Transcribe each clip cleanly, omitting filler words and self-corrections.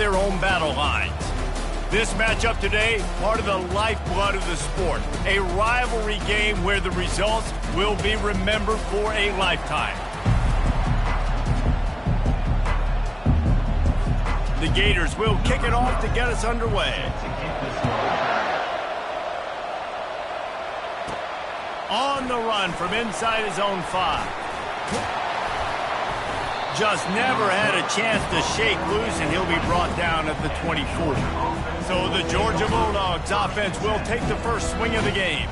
their own battle lines. This matchup today, part of the lifeblood of the sport. A rivalry game where the results will be remembered for a lifetime. The Gators will kick it off to get us underway. On the run from inside his own 5. Just never had a chance to shake loose, and he'll be brought down at the 24. So the Georgia Bulldogs offense will take the first swing of the game.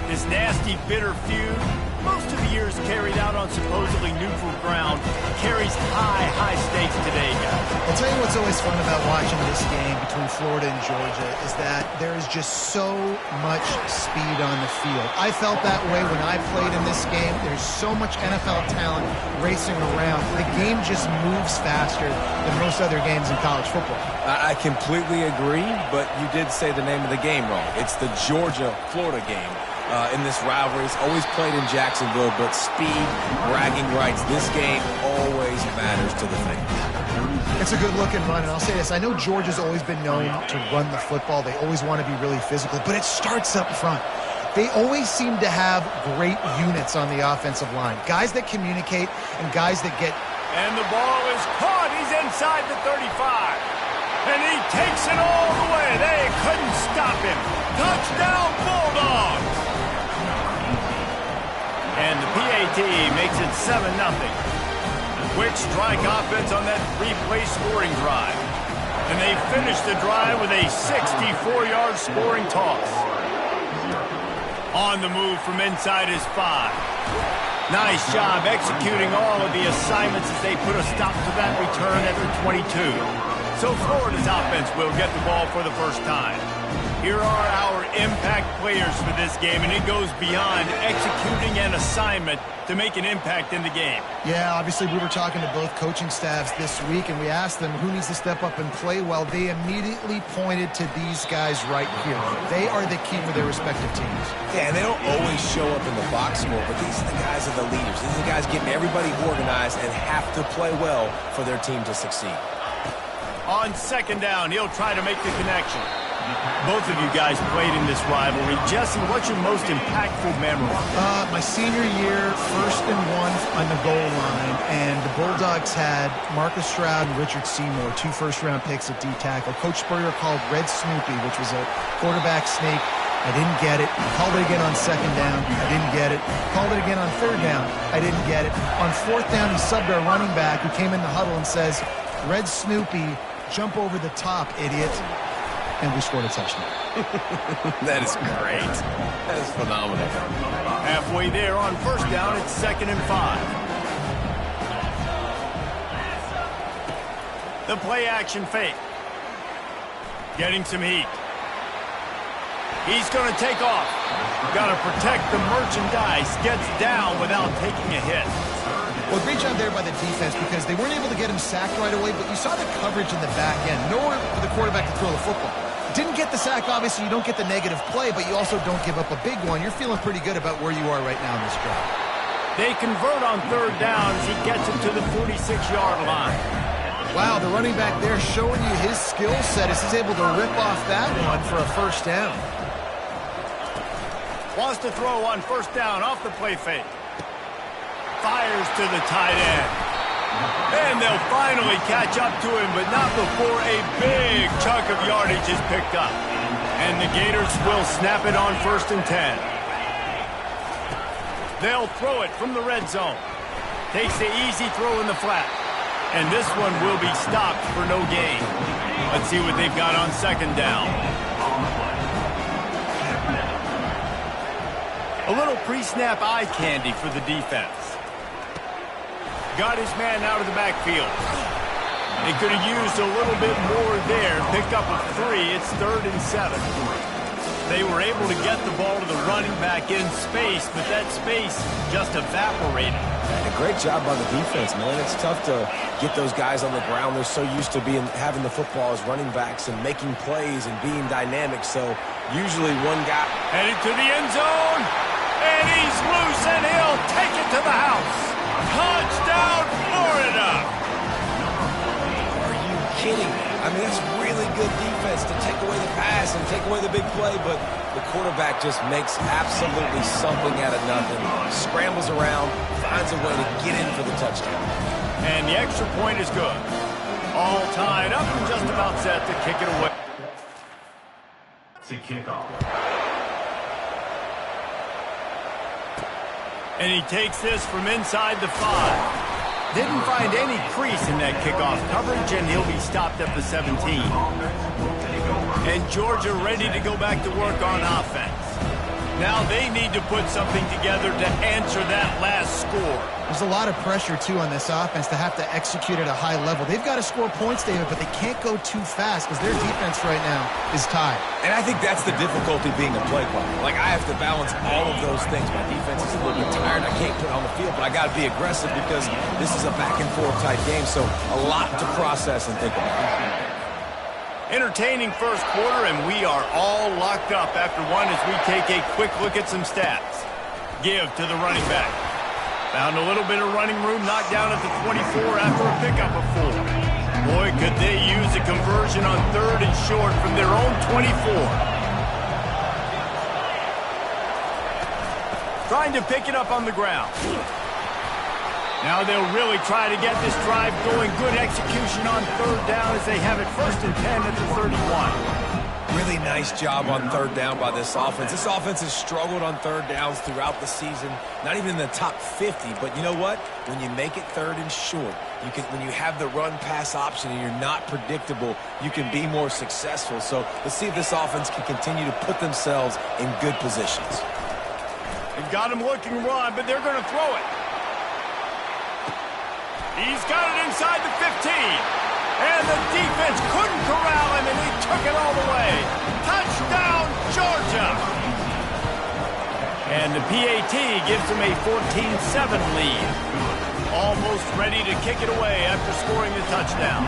This nasty, bitter feud, most of the years carried out on supposedly neutral ground, carries high stakes today, guys. I'll tell you what's always fun about watching this game between Florida and Georgia is that there is just so much speed on the field. I felt that way when I played in this game. There's so much NFL talent racing around. The game just moves faster than most other games in college football. I completely agree, but you did say the name of the game wrong. It's the Georgia-Florida game. In this rivalry, it's always played in Jacksonville, but speed, bragging rights, this game always matters to the fans. It's a good-looking run, and I'll say this. I know Georgia's always been known to run the football. They always want to be really physical, but it starts up front. They always seem to have great units on the offensive line. Guys that communicate and guys that get... And the ball is caught. He's inside the 35. And he takes it all the way. They couldn't stop him. Touchdown, Bulldogs! And the PAT makes it 7-0. Quick strike offense on that 3-play scoring drive. And they finish the drive with a 64-yard scoring toss. On the move from inside his 5. Nice job executing all of the assignments as they put a stop to that return at the 22. So Florida's offense will get the ball for the first time. Here are our impact players for this game, and it goes beyond executing an assignment to make an impact in the game. Yeah, obviously we were talking to both coaching staffs this week, and we asked them who needs to step up and play well. They immediately pointed to these guys right here. They are the key for their respective teams. Yeah, and they don't always show up in the box score, but these are the guys that are the leaders. These are the guys getting everybody organized and have to play well for their team to succeed. On second down, he'll try to make the connection. Both of you guys played in this rivalry. Jesse, what's your most impactful memory? My senior year, 1st and 1 on the goal line, and the Bulldogs had Marcus Stroud and Richard Seymour, 2 first-round picks at D-tackle. Coach Spurrier called Red Snoopy, which was a quarterback sneak. I didn't get it. Called it again on 2nd down. I didn't get it. Called it again on 3rd down. I didn't get it. On 4th down, he subbed our running back, who came in the huddle and says, Red Snoopy, jump over the top, idiot. And we scored a touchdown. That is great. That is phenomenal. Halfway there on 1st down, it's 2nd and 5. The play-action fake. Getting some heat. He's going to take off. Got to protect the merchandise. Gets down without taking a hit. Well, great job there by the defense because they weren't able to get him sacked right away, but you saw the coverage in the back end. Nowhere for the quarterback to throw the football. Didn't get the sack, obviously. You don't get the negative play, but you also don't give up a big one. You're feeling pretty good about where you are right now in this drive. They convert on 3rd down as he gets it to the 46-yard line. Wow, the running back there showing you his skill set as he's able to rip off that one for a 1st down. Wants to throw on 1st down off the play fake. Fires to the tight end. And they'll finally catch up to him, but not before a big chunk of yardage is picked up. And the Gators will snap it on 1st and 10. They'll throw it from the red zone. Takes the easy throw in the flat. And this one will be stopped for no gain. Let's see what they've got on 2nd down. A little pre-snap eye candy for the defense. Got his man out of the backfield. They could have used a little bit more there. Pick up a 3. It's 3rd and 7. They were able to get the ball to the running back in space, but that space just evaporated. And a great job by the defense, man. It's tough to get those guys on the ground. They're so used to having the football as running backs and making plays and being dynamic. So usually one guy headed to the end zone, and he's loose, and he'll take it to the house. Touchdown, Florida! Are you kidding me? I mean, that's really good defense to take away the pass and take away the big play, but the quarterback just makes absolutely something out of nothing, scrambles around, finds a way to get in for the touchdown. And the extra point is good. All tied up and just about set to kick it away. To kick off. And he takes this from inside the 5. Didn't find any crease in that kickoff coverage, and he'll be stopped at the 17. And Georgia ready to go back to work on offense. Now they need to put something together to answer that last score. There's a lot of pressure, too, on this offense to have to execute at a high level. They've got to score points, David, but they can't go too fast because their defense right now is tied. And I think that's the difficulty being a play caller. Like, I have to balance all of those things. My defense is a little bit tired. I can't put it on the field, but I got to be aggressive because this is a back-and-forth type game, so a lot to process and think about. Entertaining first quarter, and we are all locked up after one as we take a quick look at some stats. Give to the running back. Found a little bit of running room, knocked down at the 24 after a pickup of 4. Boy, could they use a conversion on 3rd and short from their own 24. Trying to pick it up on the ground. Now they'll really try to get this drive going. Good execution on 3rd down as they have it 1st and 10 at the 31. Really nice job on 3rd down by this offense. This offense has struggled on 3rd downs throughout the season. Not even in the top 50, but you know what? When you make it 3rd and short, when you have the run-pass option and you're not predictable, you can be more successful. So let's see if this offense can continue to put themselves in good positions. They've got him looking run, but they're going to throw it. He's got it inside the 15. And the defense couldn't corral him, and he took it all the way. Touchdown, Georgia! And the PAT gives them a 14-7 lead. Almost ready to kick it away after scoring the touchdown.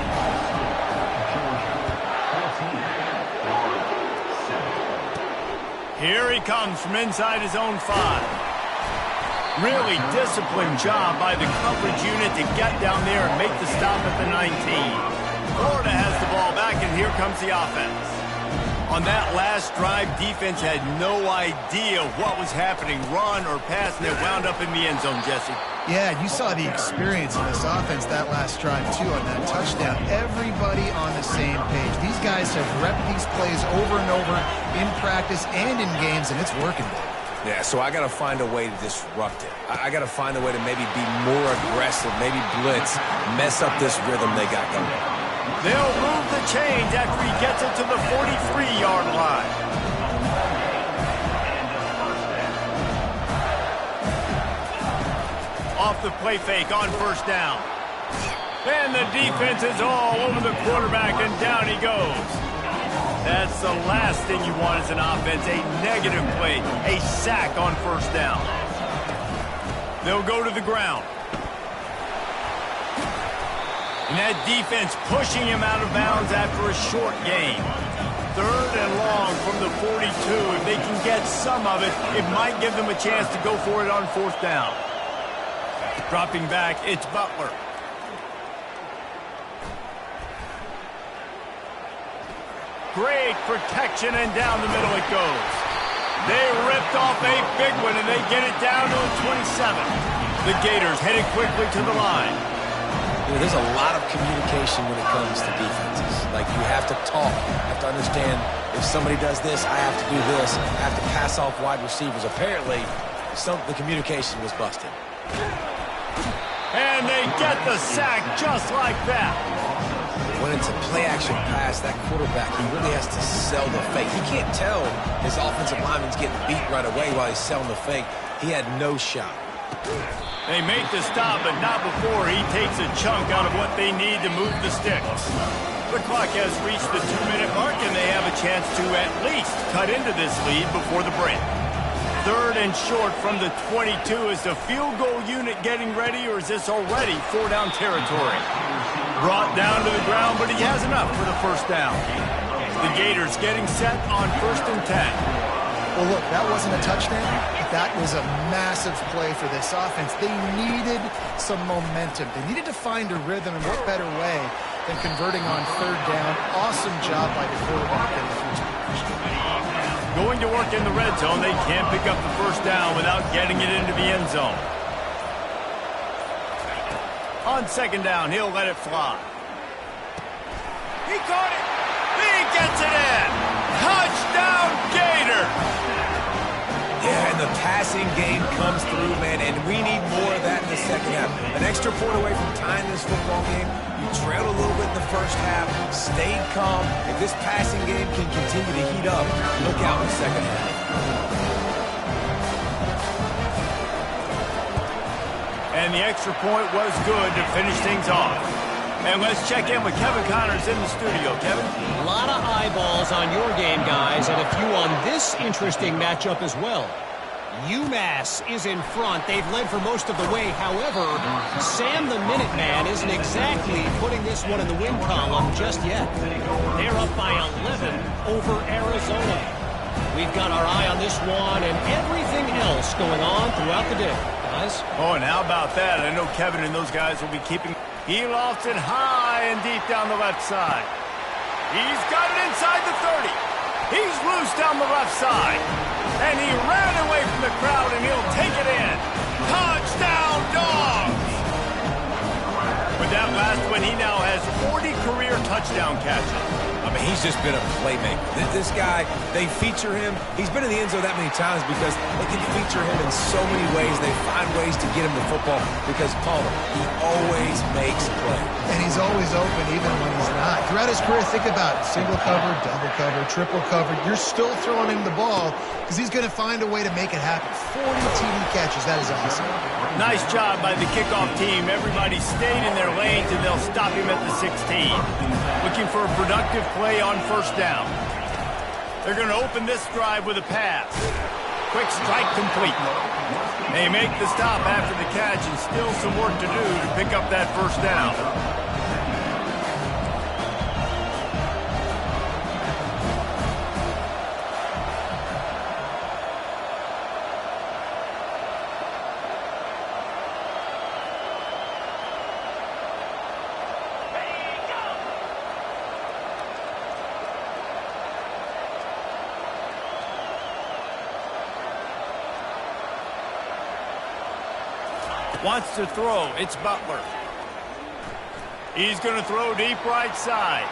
Here he comes from inside his own 5. Really disciplined job by the coverage unit to get down there and make the stop at the 19. Florida has the ball back, and here comes the offense. On that last drive, defense had no idea what was happening, run or pass, and it wound up in the end zone, Jesse. Yeah, you saw the experience in this offense that last drive, too, on that touchdown. Everybody on the same page. These guys have repped these plays over and over in practice and in games, and it's working. Yeah, so I got to find a way to disrupt it. I got to find a way to maybe be more aggressive, maybe blitz, mess up this rhythm they got going. They'll move the chains after he gets it to the 43-yard line. Off the play fake on 1st down. And the defense is all over the quarterback, and down he goes. That's the last thing you want as an offense, a negative play, a sack on 1st down. They'll go to the ground. And that defense pushing him out of bounds after a short gain. 3rd and long from the 42. If they can get some of it, it might give them a chance to go for it on 4th down. Dropping back, it's Butler. Great protection, and down the middle it goes. They ripped off a big one, and they get it down to the 27. The Gators headed quickly to the line. You know, there's a lot of communication when it comes to defenses. Like, you have to talk. You have to understand if somebody does this, I have to do this. I have to pass off wide receivers. Apparently, the communication was busted. And they get the sack just like that. When it's a play-action pass, that quarterback, he really has to sell the fake. He can't tell his offensive lineman's getting beat right away while he's selling the fake. He had no shot. They make the stop, but not before he takes a chunk out of what they need to move the sticks. The clock has reached the 2-minute mark, and they have a chance to at least cut into this lead before the break. 3rd and short from the 22. Is the field goal unit getting ready, or is this already 4-down territory? Brought down to the ground, but he has enough for the 1st down. The Gators getting set on 1st and 10. Well, look, that wasn't a touchdown. That was a massive play for this offense. They needed some momentum. They needed to find a rhythm, and what better way than converting on third down. Awesome job by the quarterback in the first position. Going to work in the red zone, they can't pick up the first down without getting it into the end zone. On second down, he'll let it fly. He caught it. He gets it in. Touchdown, Gator. Yeah, and the passing game comes through, man, and we need more of that in the second half. An extra point away from tying this football game. You trailed a little bit in the first half, stayed calm. If this passing game can continue to heat up, look out in the second half. And the extra point was good to finish things off. And let's check in with Kevin Connors in the studio. Kevin? A lot of eyeballs on your game, guys, and a few on this interesting matchup as well. UMass is in front. They've led for most of the way. However, Sam the Minuteman isn't exactly putting this one in the win column just yet. They're up by 11 over Arizona. We've got our eye on this one and everything else going on throughout the day, guys. Oh, and how about that? I know Kevin and those guys will be keeping... He lofts it high and deep down the left side. He's got it inside the 30. He's loose down the left side. And he ran away from the crowd, and he'll take it in. Touchdown, Dogs! With that last one, he now has 40 career touchdown catches. I mean, he's just been a playmaker. This guy, they feature him. He's been in the end zone that many times because they can feature him in so many ways. They find ways to get him the football because, Palmer, he always makes plays. And he's always open even when he's not. Throughout his career, think about it. Single cover, double cover, triple cover. You're still throwing him the ball because he's going to find a way to make it happen. 40 TD catches. That is awesome. Nice job by the kickoff team. Everybody stayed in their lanes, and they'll stop him at the 16. Looking for a productive play on first down. They're going to open this drive with a pass. Quick strike complete. They make the stop after the catch, and still some work to do to pick up that first down. Wants to throw. It's Butler. He's going to throw deep right side.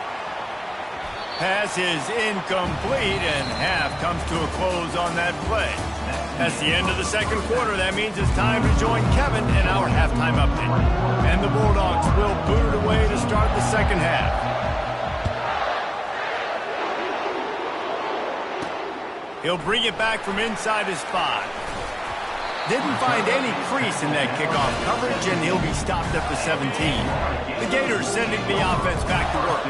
Pass is incomplete, and half comes to a close on that play. That's the end of the second quarter. That means it's time to join Kevin in our halftime update. And the Bulldogs will boot it away to start the second half. He'll bring it back from inside his 5. Didn't find any crease in that kickoff coverage, and he'll be stopped at the 17. The Gators sending the offense back to work.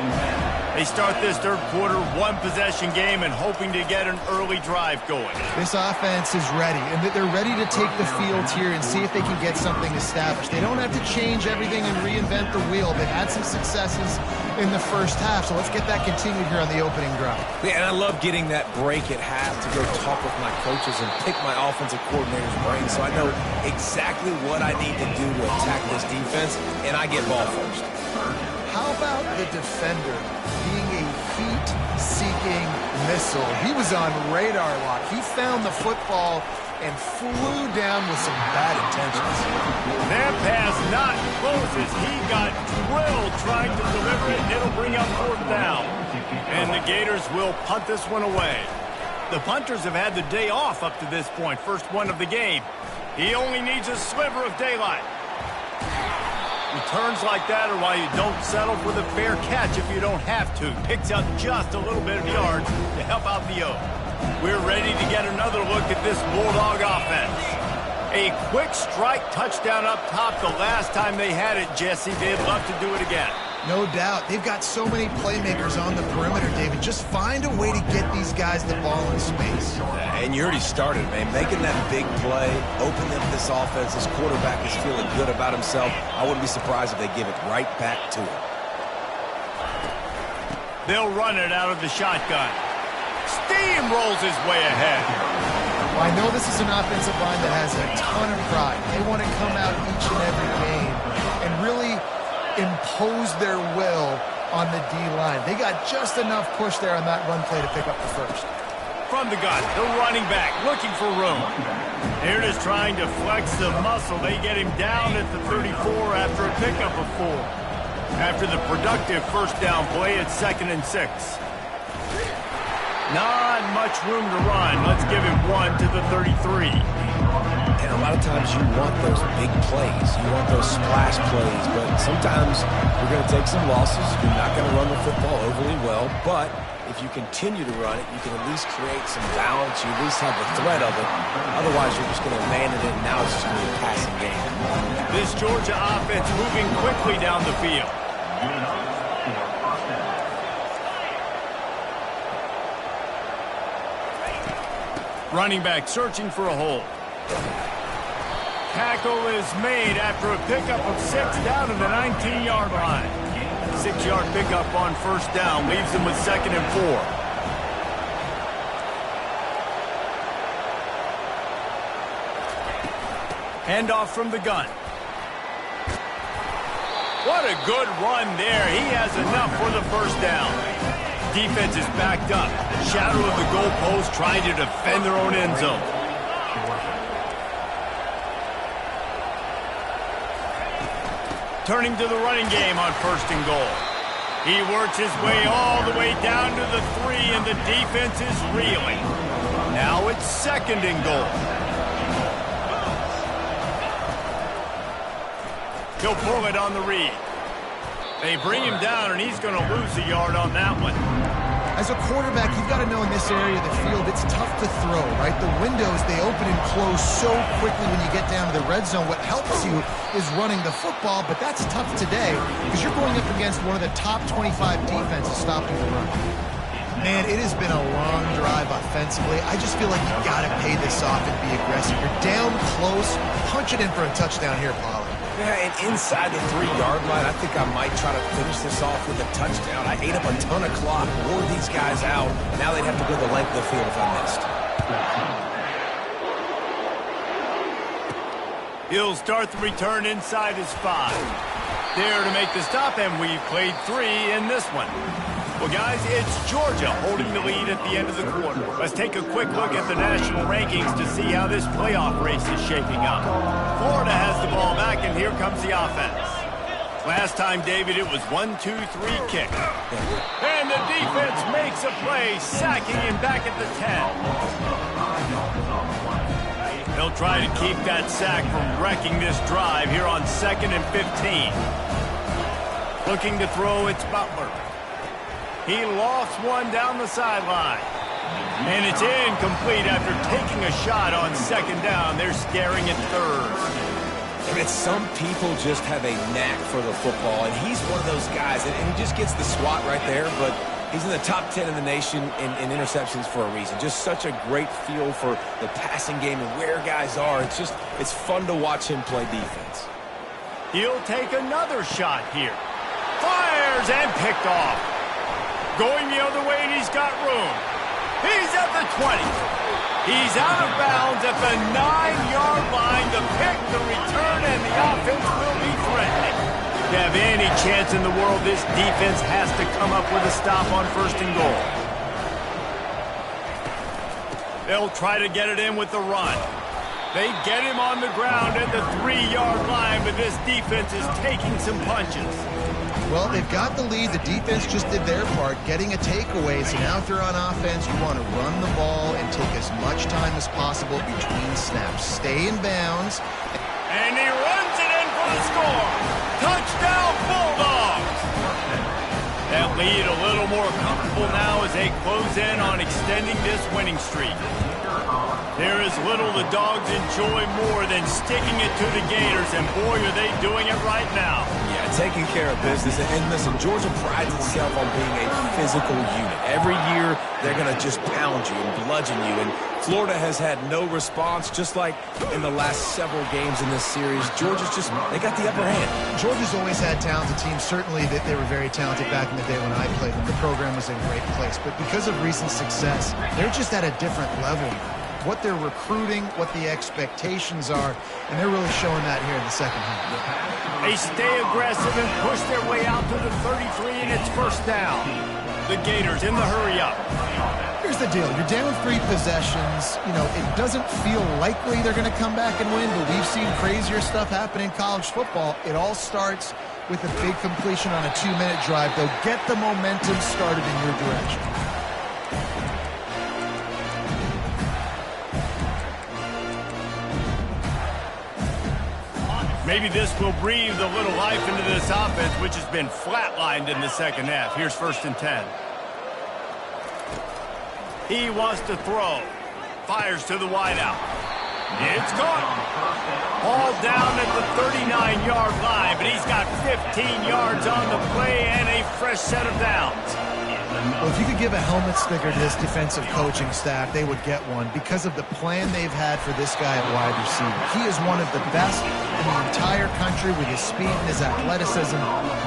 They start this third quarter one-possession game and hoping to get an early drive going. This offense is ready, and they're ready to take the field here and see if they can get something established. They don't have to change everything and reinvent the wheel. They've had some successes in the first half, so let's get that continued here on the opening drive. Yeah, and I love getting that break at half to go talk with my coaches and pick my offensive coordinator's brain so I know exactly what I need to do to attack this defense, and I get ball first. How about the defender being a heat-seeking missile? He was on radar lock. He found the football and flew down with some bad intentions. That pass not close as he got drilled trying to deliver it, and it'll bring up fourth down. And the Gators will punt this one away. The punters have had the day off up to this point, first one of the game. He only needs a sliver of daylight. Returns like that are why you don't settle for the fair catch if you don't have to. Picks up just a little bit of yards to help out the O. We're ready to get another look at this Bulldog offense. A quick strike touchdown up top the last time they had it, Jesse. They'd love to do it again. No doubt. They've got so many playmakers on the perimeter, David. Just find a way to get these guys the ball in space. And you already started, man. Making that big play, opening up this offense. This quarterback is feeling good about himself. I wouldn't be surprised if they give it right back to him. They'll run it out of the shotgun. Steamrolls his way ahead. Well, I know this is an offensive line that has a ton of pride. They want to come out each and every game and really impose their will on the D-line. They got just enough push there on that run play to pick up the first. From the gun, the running back looking for room. They're just trying to flex the muscle. They get him down at the 34 after a pickup of 4. After the productive first down play, it's 2nd and 6. Not much room to run. Let's give him 1 to the 33. And a lot of times you want those big plays. You want those splash plays. But sometimes you're going to take some losses. You're not going to run the football overly well. But if you continue to run it, you can at least create some balance. You at least have the threat of it. Otherwise, you're just going to abandon it, and now it's just going to be a passing game. This Georgia offense moving quickly down the field. Running back searching for a hole. Tackle is made after a pickup of 6 down to the 19-yard line. 6-yard pickup on first down leaves them with 2nd and 4. Handoff from the gun. What a good run there. He has enough for the first down. Defense is backed up. Shadow of the goalpost trying to defend their own end zone. Turning to the running game on 1st and goal. He works his way all the way down to the 3, and the defense is reeling. Now it's 2nd and goal. He'll pull it on the read. They bring him down, and he's going to lose a yard on that one. As a quarterback, you've got to know in this area of the field, it's tough to throw, right? The windows, they open and close so quickly when you get down to the red zone. What helps you is running the football, but that's tough today because you're going up against one of the top 25 defenses stopping the run. Man, it has been a long drive offensively. I just feel like you've got to pay this off and be aggressive. You're down close. Punch it in for a touchdown here, Pollard. Yeah, and inside the 3-yard line, I think I might try to finish this off with a touchdown. I ate up a ton of clock, wore these guys out. Now they'd have to go the length of the field if I missed. He'll start the return inside his 5. There to make the stop, and we've played 3 in this one. Well, guys, it's Georgia holding the lead at the end of the quarter. Let's take a quick look at the national rankings to see how this playoff race is shaping up. Florida has the ball back, and here comes the offense. Last time, David, it was 1-2-3 kick. And the defense makes a play, sacking him back at the 10. They'll try to keep that sack from wrecking this drive here on 2nd and 15. Looking to throw, it's Butler. He lost one down the sideline. And it's incomplete after taking a shot on 2nd down. They're staring at 3rd. And some people just have a knack for the football, and he's one of those guys, and he just gets the swat right there, but he's in the top 10 in the nation in interceptions for a reason. Just such a great feel for the passing game and where guys are. It's fun to watch him play defense. He'll take another shot here. Fires and picked off. Going the other way, and he's got room. He's at the 20. He's out of bounds at the 9-yard line. The pick, the return, and the offense will be threatening. To have any chance in the world, this defense has to come up with a stop on 1st and goal. They'll try to get it in with the run. They get him on the ground at the 3-yard line, but this defense is taking some punches. Well, they've got the lead. The defense just did their part, getting a takeaway. So now if you're on offense, you want to run the ball and take as much time as possible between snaps. Stay in bounds. And he runs it in for the score. Touchdown, Bulldogs! That lead a little more comfortable now as they close in on extending this winning streak. There is little the Dogs enjoy more than sticking it to the Gators, and boy, are they doing it right now. Yeah, taking care of business. And listen, Georgia prides itself on being a physical unit. Every year, they're going to just pound you and bludgeon you. And Florida has had no response, just like in the last several games in this series. Georgia's they got the upper hand. Georgia's always had talented teams. Certainly that they were very talented back in the day when I played them. The program was in a great place. But because of recent success, they're just at a different level. what they're recruiting, what the expectations are, and they're really showing that here in the second half. They stay aggressive and push their way out to the 33, and it's first down. The Gators in the hurry up. Here's the deal. You're down 3 possessions. You know, it doesn't feel likely they're going to come back and win, but we've seen crazier stuff happen in college football. It all starts with a big completion on a 2-minute drive. They'll get the momentum started in your direction. Maybe this will breathe a little life into this offense, which has been flatlined in the second half. Here's 1st and 10. He wants to throw. Fires to the wideout. It's caught. Ball down at the 39-yard line, but he's got 15 yards on the play and a fresh set of downs. Well, if you could give a helmet sticker to this defensive coaching staff, they would get one because of the plan they've had for this guy at wide receiver. He is one of the best in the entire country with his speed and his athleticism,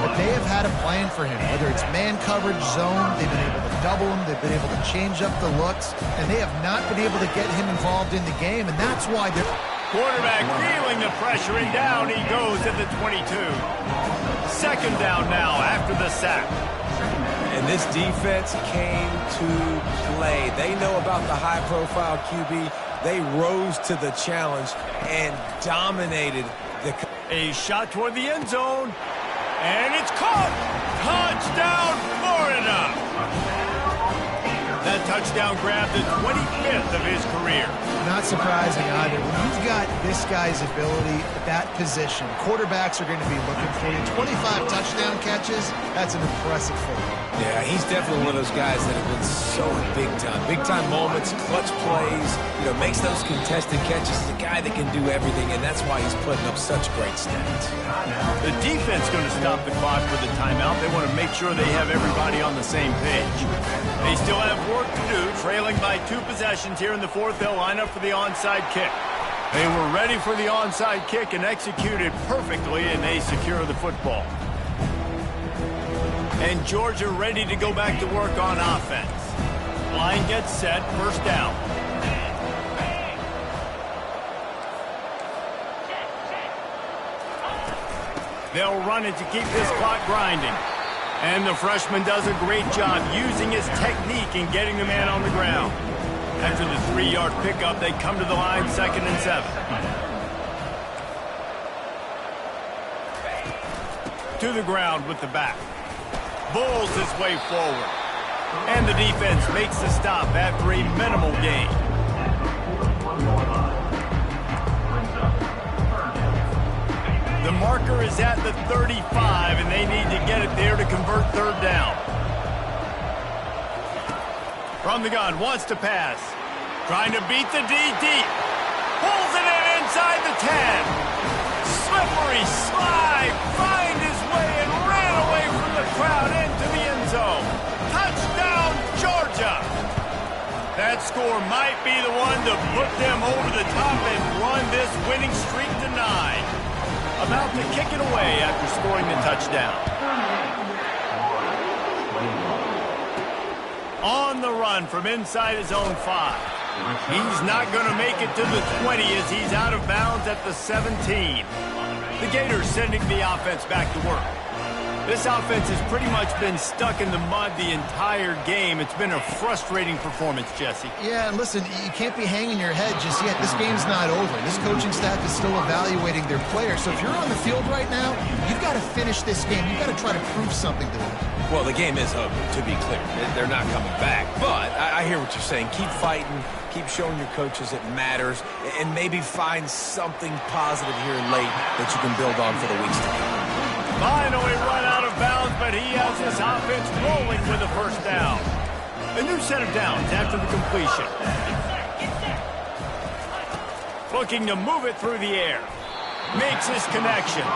but they have had a plan for him, whether it's man coverage, zone, they've been able to double him, they've been able to change up the looks, and they have not been able to get him involved in the game, and that's why they're... Quarterback feeling the pressure, and down he goes at the 22. Second down now after the sack. And this defense came to play. They know about the high-profile QB. They rose to the challenge and dominated the... A shot toward the end zone, and it's caught. Touchdown, Florida. That touchdown grabbed the 25th of his career. Not surprising either. When you've got this guy's ability at that position, quarterbacks are going to be looking for you. 25 touchdown catches, that's an impressive feat. Yeah, he's definitely one of those guys that have been so big time. Big time moments, clutch plays, you know, makes those contested catches. He's a guy that can do everything, and that's why he's putting up such great stats. The defense going to stop the clock for the timeout. They want to make sure they have everybody on the same page. They still have work to do, trailing by 2 possessions here in the 4th. They'll line up for the onside kick. They were ready for the onside kick and executed perfectly, and they secure the football. And Georgia ready to go back to work on offense. Line gets set, first down. They'll run it to keep this clock grinding. And the freshman does a great job using his technique and getting the man on the ground. After the 3-yard pickup, they come to the line, 2nd and 7. To the ground with the back. Bulls his way forward. And the defense makes the stop after a minimal gain. The marker is at the 35, and they need to get it there to convert 3rd down. From the gun, wants to pass. Trying to beat the D deep. Pulls it in inside the 10. Slippery slide. Find his way and ran away from the crowd into the end zone. Touchdown, Georgia. That score might be the one to put them over the top and run this winning streak to 9. About to kick it away after scoring the touchdown. On the run from inside his own 5. He's not going to make it to the 20 as he's out of bounds at the 17. The Gators sending the offense back to work. This offense has pretty much been stuck in the mud the entire game. It's been a frustrating performance, Jesse. Yeah, and listen, you can't be hanging your head just yet. This game's not over. This coaching staff is still evaluating their players. So if you're on the field right now, you've got to finish this game. You've got to try to prove something to them. Well, the game is over, to be clear. They're not coming back. But I hear what you're saying. Keep fighting. Keep showing your coaches it matters. And maybe find something positive here late that you can build on for the weeks to come. Finally run out of bounds, but he has his offense rolling with a first down. A new set of downs after the completion. Looking to move it through the air. Makes his connection.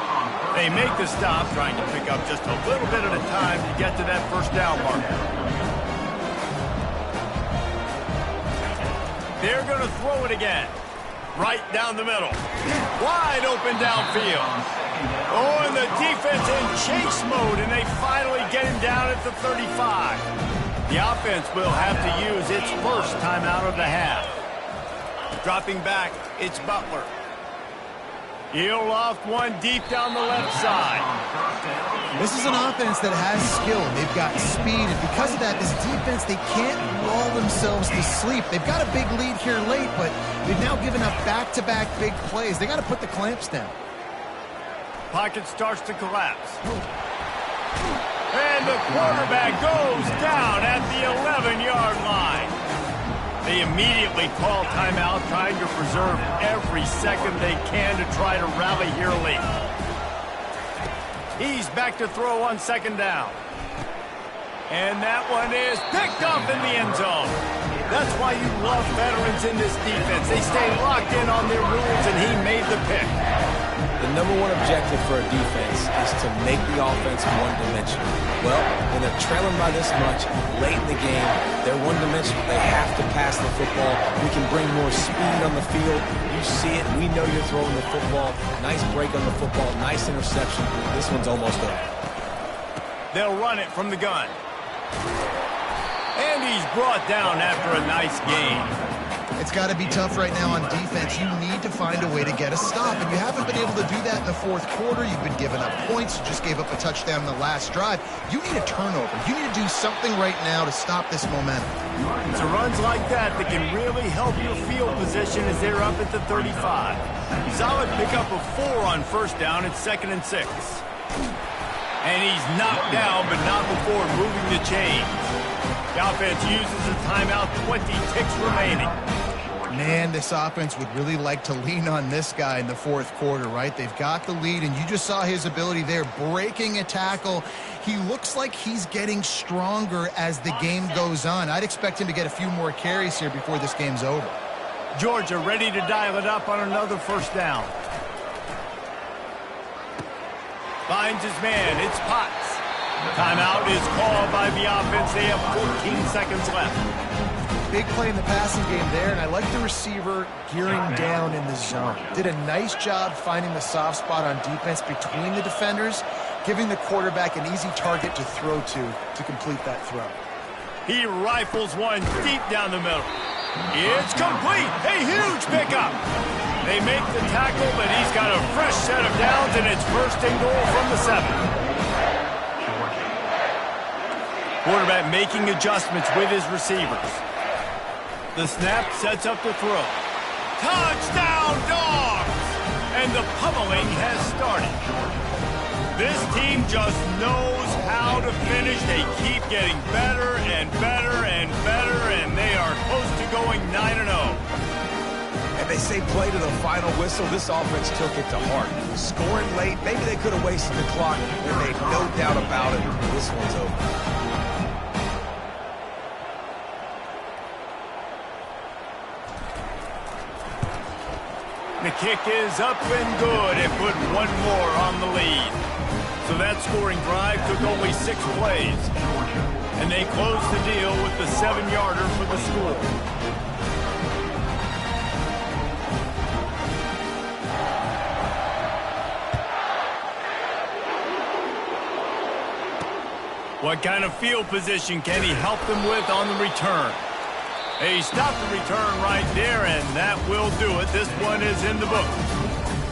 They make the stop, trying to pick up just a little bit at a time to get to that first down marker. They're going to throw it again. Right down the middle. Wide open downfield. Oh, and the defense in chase mode, and they finally get him down at the 35. The offense will have to use its first timeout of the half. Dropping back, it's Butler. He'll loft one deep down the left side. This is an offense that has skill. They've got speed, and because of that, this defense, they can't lull themselves to sleep. They've got a big lead here late, but they've now given up back-to-back big plays. They got to put the clamps down. Pocket starts to collapse. And the quarterback goes down at the 11-yard line. They immediately call timeout, trying to preserve every second they can to try to rally here late. He's back to throw on second down. And that one is picked up in the end zone. That's why you love veterans in this defense. They stay locked in on their rules, and he made the pick. The number one objective for a defense is to make the offense one-dimensional. Well, when they're trailing by this much late in the game, they're one-dimensional. They have to pass the football. We can bring more speed on the field. You see it. We know you're throwing the football. Nice break on the football. Nice interception. This one's almost over. They'll run it from the gun. And he's brought down after a nice game. It's got to be tough right now on defense. You need to find a way to get a stop, and you haven't been able to do that in the fourth quarter. You've been giving up points. You just gave up a touchdown in the last drive. You need a turnover. You need to do something right now to stop this momentum. It's runs like that that can really help your field position as they're up at the 35. Solid pickup of 4 on first down. It's 2nd and 6. And he's knocked down, but not before moving the chains. The offense uses a timeout, 20 ticks remaining. Man, this offense would really like to lean on this guy in the fourth quarter, right? They've got the lead, and you just saw his ability there, breaking a tackle. He looks like he's getting stronger as the game goes on. I'd expect him to get a few more carries here before this game's over. Georgia ready to dial it up on another first down. Finds his man. It's Potts. Timeout is called by the offense. They have 14 seconds left. Big play in the passing game there, and I like the receiver gearing down in the zone. Did a nice job finding the soft spot on defense between the defenders, giving the quarterback an easy target to throw to complete that throw. He rifles one deep down the middle. It's complete. A huge pickup. They make the tackle, but he's got a fresh set of downs, and it's 1st and goal from the 7. Quarterback making adjustments with his receivers. The snap sets up the throw. Touchdown, Dogs! And the pummeling has started. This team just knows how to finish. They keep getting better and better and better, and they are close to going 9-0. And they say play to the final whistle. This offense took it to heart. Scoring late, maybe they could have wasted the clock. They made no doubt about it. This one's over. The kick is up and good and put one more on the lead. So that scoring drive took only 6 plays. And they closed the deal with the 7-yarder for the score. What kind of field position can he help them with on the return? He stopped the return right there, and that will do it. This one is in the book.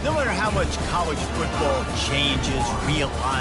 No matter how much college football changes, realigns,